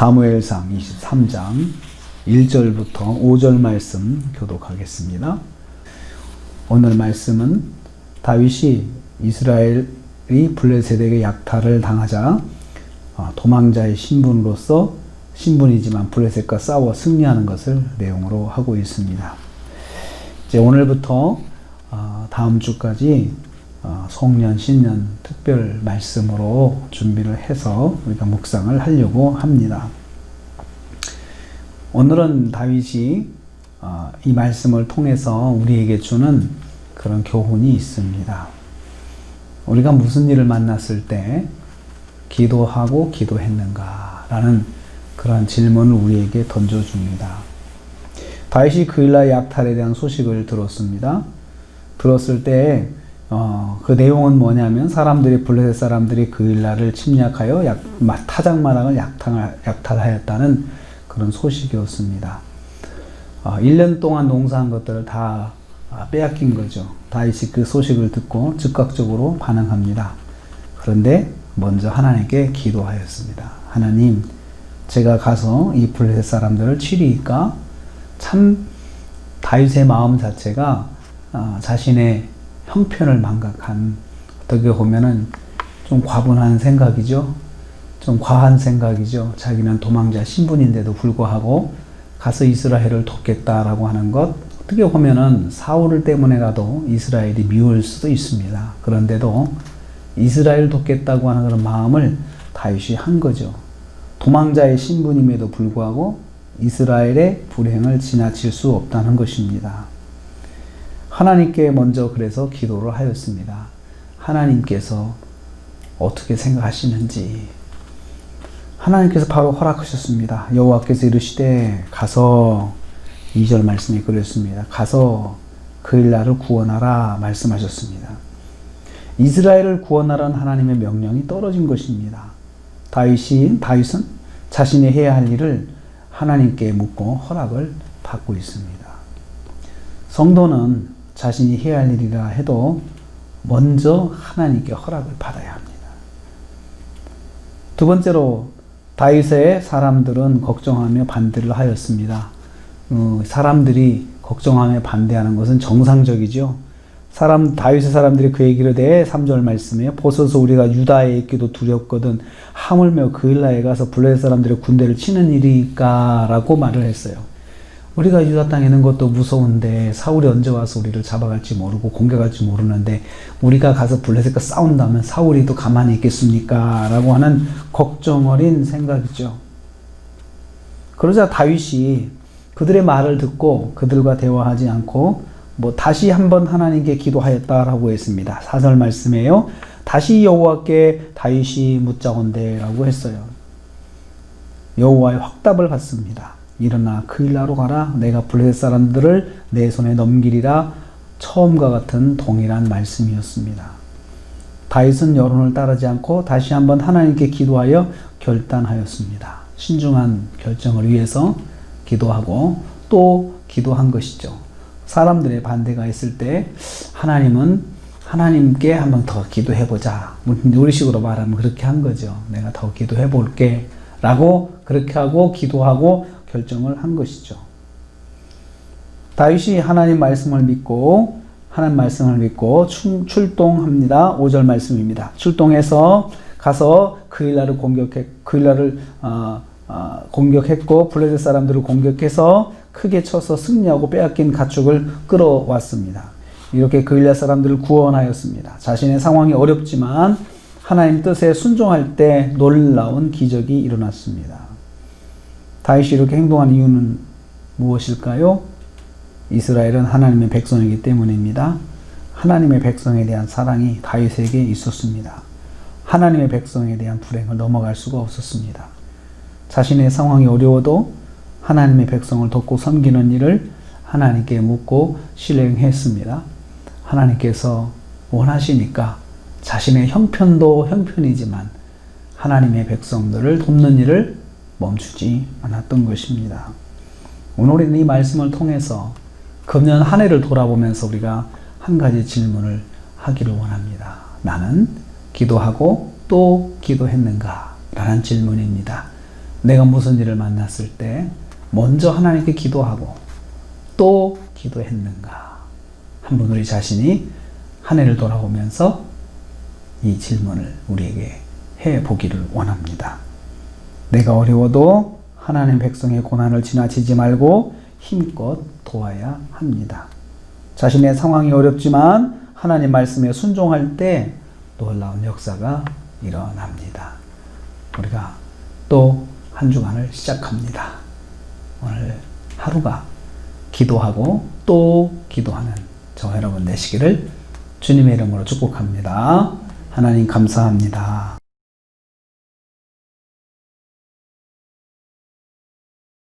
사무엘상 23장 1절부터 5절 말씀 교독하겠습니다. 오늘 말씀은 다윗이 이스라엘이 블레셋에게 약탈을 당하자 도망자의 신분이지만 블레셋과 싸워 승리하는 것을 내용으로 하고 있습니다. 이제 오늘부터 다음 주까지 송년, 신년 특별 말씀으로 준비를 해서 우리가 묵상을 하려고 합니다. 오늘은 다윗이 이 말씀을 통해서 우리에게 주는 그런 교훈이 있습니다. 우리가 무슨 일을 만났을 때 기도하고 기도했는가 라는 그런 질문을 우리에게 던져줍니다. 다윗이 그일라의 약탈에 대한 소식을 들었습니다. 들었을 때 그 내용은 뭐냐면 블레셋 사람들이 그일라를 침략하여 타작마당을 약탈하였다는 그런 소식이었습니다. 1년 동안 농사한 것들을 다 빼앗긴 거죠. 다윗이 그 소식을 듣고 즉각적으로 반응합니다. 그런데 먼저 하나님께 기도하였습니다. 하나님, 제가 가서 이 블레셋 사람들을 치리이까? 참 다윗의 마음 자체가 자신의 형편을 망각한, 어떻게 보면은 좀 과분한 생각이죠. 좀 과한 생각이죠. 자기는 도망자 신분인데도 불구하고 가서 이스라엘을 돕겠다라고 하는 것, 어떻게 보면은 사울 때문에라도 이스라엘이 미울 수도 있습니다. 그런데도 이스라엘 돕겠다고 하는 그런 마음을 다윗이 한 거죠. 도망자의 신분임에도 불구하고 이스라엘의 불행을 지나칠 수 없다는 것입니다. 하나님께 먼저 그래서 기도를 하였습니다. 하나님께서 어떻게 생각하시는지. 하나님께서 바로 허락하셨습니다. 여호와께서 이르시되 가서, 2절 말씀이 그랬습니다. 가서 그일라를 구원하라 말씀하셨습니다. 이스라엘을 구원하라는 하나님의 명령이 떨어진 것입니다. 다윗은 자신이 해야 할 일을 하나님께 묻고 허락을 받고 있습니다. 성도는 자신이 해야 할 일이라 해도 먼저 하나님께 허락을 받아야 합니다. 두 번째로, 다윗의 사람들은 걱정하며 반대를 하였습니다. 사람들이 걱정하며 반대하는 것은 정상적이죠. 다윗의 사람들이 그에게 이르되, 3절 말씀이에요. 보소서 우리가 유다에 있기도 두렵거든 하물며 그일라에 가서 블레셋 사람들의 군대를 치는 일이니까 라고 말을 했어요. 우리가 유다 땅에 있는 것도 무서운데 사울이 언제 와서 우리를 잡아갈지 모르고 공격할지 모르는데 우리가 가서 블레셋과 싸운다면 사울이 또 가만히 있겠습니까? 라고 하는 걱정 어린 생각이죠. 그러자 다윗이 그들의 말을 듣고 그들과 대화하지 않고 다시 한번 하나님께 기도하였다라고 했습니다. 4절 말씀이에요. 다시 여호와께 다윗이 묻자온대 라고 했어요. 여호와의 확답을 받습니다. 일어나 그일라로 가라. 내가 블레셋 사람들을 내 손에 넘기리라. 처음과 같은 동일한 말씀이었습니다. 다윗은 여론을 따르지 않고 다시 한번 하나님께 기도하여 결단하였습니다. 신중한 결정을 위해서 기도하고 또 기도한 것이죠. 사람들의 반대가 있을 때 하나님께 한번 더 기도해보자. 우리식으로 말하면 그렇게 한 거죠. 내가 더 기도해볼게 라고 그렇게 하고 기도하고 결정을 한 것이죠. 다윗이 하나님 말씀을 믿고 출동합니다. 5절 말씀입니다. 출동해서 가서 그일라를 공격했고 블레셋 사람들을 공격해서 크게 쳐서 승리하고 빼앗긴 가축을 끌어왔습니다. 이렇게 그일라 사람들을 구원하였습니다. 자신의 상황이 어렵지만 하나님 뜻에 순종할 때 놀라운 기적이 일어났습니다. 다윗이 이렇게 행동한 이유는 무엇일까요? 이스라엘은 하나님의 백성이기 때문입니다. 하나님의 백성에 대한 사랑이 다윗에게 있었습니다. 하나님의 백성에 대한 불행을 넘어갈 수가 없었습니다. 자신의 상황이 어려워도 하나님의 백성을 돕고 섬기는 일을 하나님께 묻고 실행했습니다. 하나님께서 원하시니까 자신의 형편도 형편이지만 하나님의 백성들을 돕는 일을 멈추지 않았던 것입니다. 오늘은 이 말씀을 통해서 금년 한 해를 돌아보면서 우리가 한 가지 질문을 하기를 원합니다. 나는 기도하고 또 기도했는가? 라는 질문입니다. 내가 무슨 일을 만났을 때 먼저 하나님께 기도하고 또 기도했는가? 한번 우리 자신이 한 해를 돌아보면서 이 질문을 우리에게 해보기를 원합니다. 내가 어려워도 하나님 백성의 고난을 지나치지 말고 힘껏 도와야 합니다. 자신의 상황이 어렵지만 하나님 말씀에 순종할 때 놀라운 역사가 일어납니다. 우리가 또 한 주간을 시작합니다. 오늘 하루가 기도하고 또 기도하는 저와 여러분 되시기를 주님의 이름으로 축복합니다. 하나님 감사합니다.